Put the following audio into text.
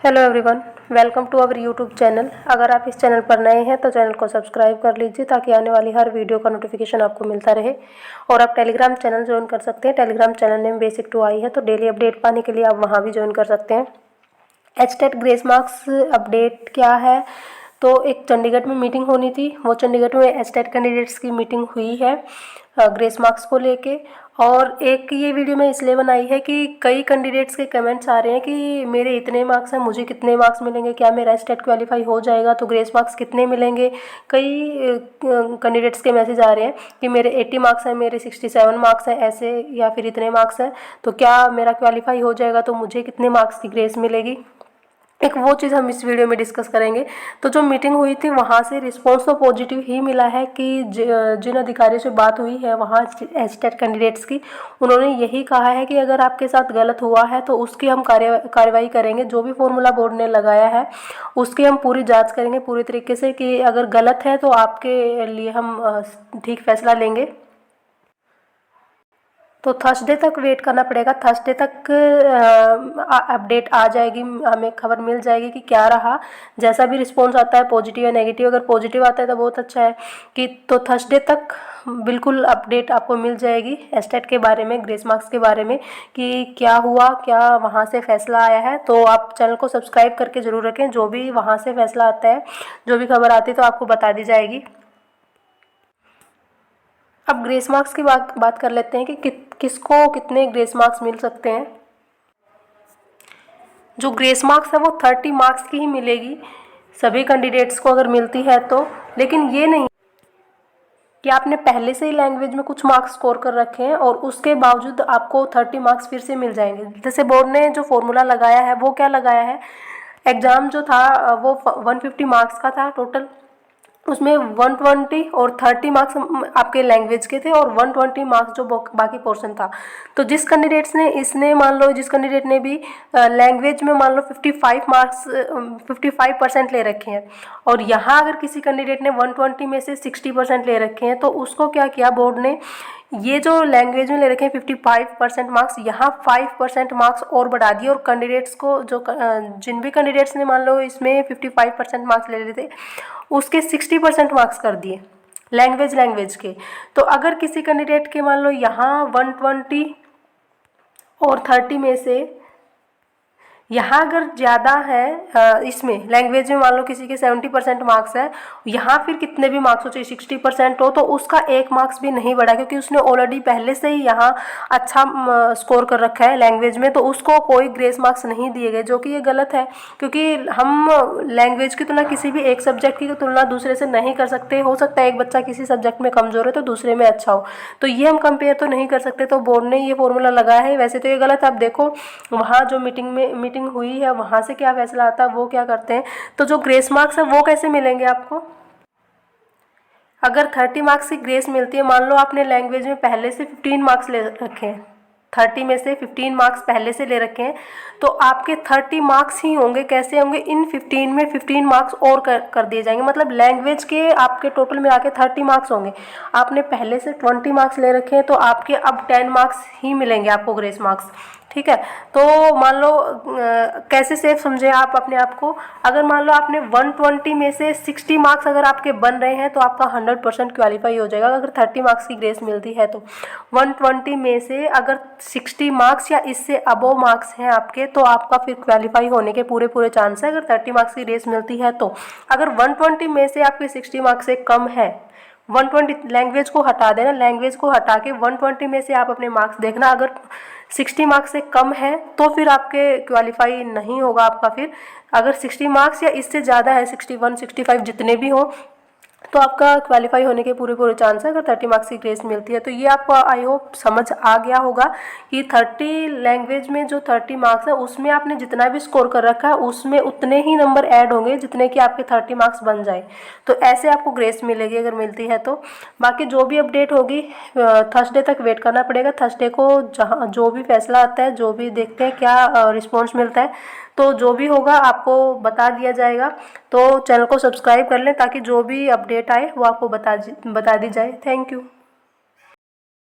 Hello everyone, welcome to our YouTube channel. अगर आप इस चैनल पर नए हैं तो चैनल को सब्सक्राइब कर लीजिए ताकि आने वाली हर वीडियो का नोटिफिकेशन आपको मिलता रहे। और आप टेलीग्राम चैनल ज्वाइन कर सकते हैं। Telegram channel name basic to I है, तो डेली अपडेट पाने के लिए आप वहां भी ज्वाइन कर सकते हैं। एचटेट ग्रेस मार्क्स अपडेट क्या है? तो एक चंडीगढ़ में मीटिंग होनी थी, वो चंडीगढ़ में एचटेट कैंडिडेट्स की मीटिंग हुई है ग्रेस मार्क्स को लेके। और एक ये वीडियो मैं इसलिए बनाई है कि कई कैंडिडेट्स के कमेंट्स आ रहे हैं कि मेरे इतने मार्क्स हैं, मुझे कितने मार्क्स मिलेंगे, क्या मेरा एचटेट क्वालिफाई हो जाएगा, तो ग्रेस मार्क्स कितने मिलेंगे। कई कैंडिडेट्स के मैसेज आ रहे हैं कि मेरे 80 मार्क्स हैं, मेरे 67 मार्क्स हैं, ऐसे या फिर इतने मार्क्स हैं, तो क्या मेरा क्वालिफाई हो जाएगा, तो मुझे कितने मार्क्स की ग्रेस मिलेगी। एक वो चीज़ हम इस वीडियो में डिस्कस करेंगे। तो जो मीटिंग हुई थी वहाँ से रिस्पॉन्स तो पॉजिटिव ही मिला है कि जिन अधिकारियों से बात हुई है वहाँ एचटेट कैंडिडेट्स की, उन्होंने यही कहा है कि अगर आपके साथ गलत हुआ है तो उसकी हम कार्रवाई करेंगे। जो भी फॉर्मूला बोर्ड ने लगाया है उसकी हम पूरी जांच करेंगे पूरी तरीके से कि अगर गलत है तो आपके लिए हम ठीक फैसला लेंगे। तो थर्सडे तक वेट करना पड़ेगा। थर्सडे तक अपडेट आ जाएगी, हमें खबर मिल जाएगी कि क्या रहा। जैसा भी रिस्पॉन्स आता है, पॉजिटिव या नेगेटिव, अगर पॉजिटिव आता है तो बहुत अच्छा है कि तो थर्सडे तक बिल्कुल अपडेट आपको मिल जाएगी एचटेट के बारे में, ग्रेस मार्क्स के बारे में कि क्या हुआ, क्या वहाँ से फैसला आया है। तो आप चैनल को सब्सक्राइब करके ज़रूर रखें, जो भी वहाँ से फैसला आता है, जो भी खबर आती है तो आपको बता दी जाएगी। अब ग्रेस मार्क्स की बात कर लेते हैं कि किसको कितने ग्रेस मार्क्स मिल सकते हैं। जो ग्रेस मार्क्स है वो 30 मार्क्स की ही मिलेगी सभी कैंडिडेट्स को अगर मिलती है तो। लेकिन ये नहीं कि आपने पहले से ही लैंग्वेज में कुछ मार्क्स स्कोर कर रखे हैं और उसके बावजूद आपको 30 मार्क्स फिर से मिल जाएंगे। जैसे बोर्ड ने जो फॉर्मूला लगाया है वो क्या लगाया है, एग्ज़ाम जो था वो 150 मार्क्स का था टोटल। उसमें 120 और 30 मार्क्स आपके लैंग्वेज के थे और 120 मार्क्स जो बाकी पोर्शन था। तो जिस कैंडिडेट्स ने मान लो जिस कैंडिडेट ने भी लैंग्वेज में मान लो 55 मार्क्स 55% ले रखे हैं और यहाँ अगर किसी कैंडिडेट ने 120 में से 60% ले रखे हैं, तो उसको क्या किया बोर्ड ने, ये जो लैंग्वेज में ले रखे हैं 55% मार्क्स, यहाँ 5% मार्क्स और बढ़ा दिए। और कैंडिडेट्स को जो जिन भी कैंडिडेट्स ने मान लो इसमें 55% मार्क्स ले रहे थे उसके 60% मार्क्स कर दिए लैंग्वेज के। तो अगर किसी कैंडिडेट के मान लो यहाँ 120 और 30 में से यहाँ अगर ज़्यादा है इसमें लैंग्वेज में मान लो किसी के 70% मार्क्स है, यहाँ फिर कितने भी मार्क्स हो चाहे 60% हो, तो उसका 1 मार्क्स भी नहीं बढ़ा क्योंकि उसने ऑलरेडी पहले से ही यहाँ अच्छा स्कोर कर रखा है लैंग्वेज में, तो उसको कोई ग्रेस मार्क्स नहीं दिए गए, जो कि ये गलत है। क्योंकि हम लैंग्वेज की तुलना किसी भी एक सब्जेक्ट की तुलना दूसरे से नहीं कर सकते। हो सकता है एक बच्चा किसी सब्जेक्ट में कमज़ोर है तो दूसरे में अच्छा हो, तो ये हम कंपेयर तो नहीं कर सकते। तो बोर्ड ने ये फॉर्मूला लगाया है, वैसे तो ये गलत है। आप देखो वहाँ जो मीटिंग हुई है वहाँ से क्या फैसला आता है, वो क्या करते हैं। तो जो ग्रेस मार्क्स है वो कैसे मिलेंगे आपको, अगर 30 मार्क्स की ग्रेस मिलती है, मान लो आपने लैंग्वेज में पहले से 15 मार्क्स ले रखे हैं, 30 में से 15 मार्क्स पहले से ले रखे हैं, तो आपके 30 मार्क्स ही होंगे। कैसे होंगे, इन 15 में 15 मार्क्स और कर दिए जाएंगे, मतलब लैंग्वेज के आपके टोटल में आके 30 मार्क्स होंगे। आपने पहले से 20 मार्क्स ले रखे हैं तो आपके अब 10 मार्क्स ही मिलेंगे आपको ग्रेस मार्क्स। ठीक है, तो मान लो कैसे सेफ समझे आप अपने आप को, अगर मान लो आपने 120 में से 60 मार्क्स अगर आपके बन रहे हैं तो आपका 100% क्वालिफाई हो जाएगा अगर 30 मार्क्स की ग्रेस मिलती है तो। 120 में से अगर 60 मार्क्स या इससे अबव मार्क्स हैं आपके तो आपका फिर क्वालिफाई होने के पूरे चांस है अगर 30 मार्क्स की ग्रेस मिलती है तो। अगर 120 में से आपके 60 मार्क्स से कम है, 120 लैंग्वेज को हटा देना, लैंग्वेज को हटा के 120 में से आप अपने मार्क्स देखना, अगर 60 मार्क्स से कम है तो फिर आपके क्वालिफाई नहीं होगा आपका। फिर अगर 60 मार्क्स या इससे ज़्यादा है, 61 65 जितने भी हो, तो आपका क्वालिफाई होने के पूरे चांस है अगर 30 मार्क्स की ग्रेस मिलती है। तो ये आपको आई होप समझ आ गया होगा कि 30 लैंग्वेज में जो 30 मार्क्स है उसमें आपने जितना भी स्कोर कर रखा है उसमें उतने ही नंबर ऐड होंगे जितने कि आपके 30 मार्क्स बन जाए। तो ऐसे आपको ग्रेस मिलेगी अगर मिलती है तो। बाकी जो भी अपडेट होगी थर्सडे तक वेट करना पड़ेगा। थर्सडे को जहाँ जो भी फैसला आता है, जो भी देखते हैं क्या रिस्पॉन्स मिलता है, तो जो भी होगा आपको बता दिया जाएगा। तो चैनल को सब्सक्राइब कर लें ताकि जो भी अपडेट आए वो आपको बता दी जाए। Thank you.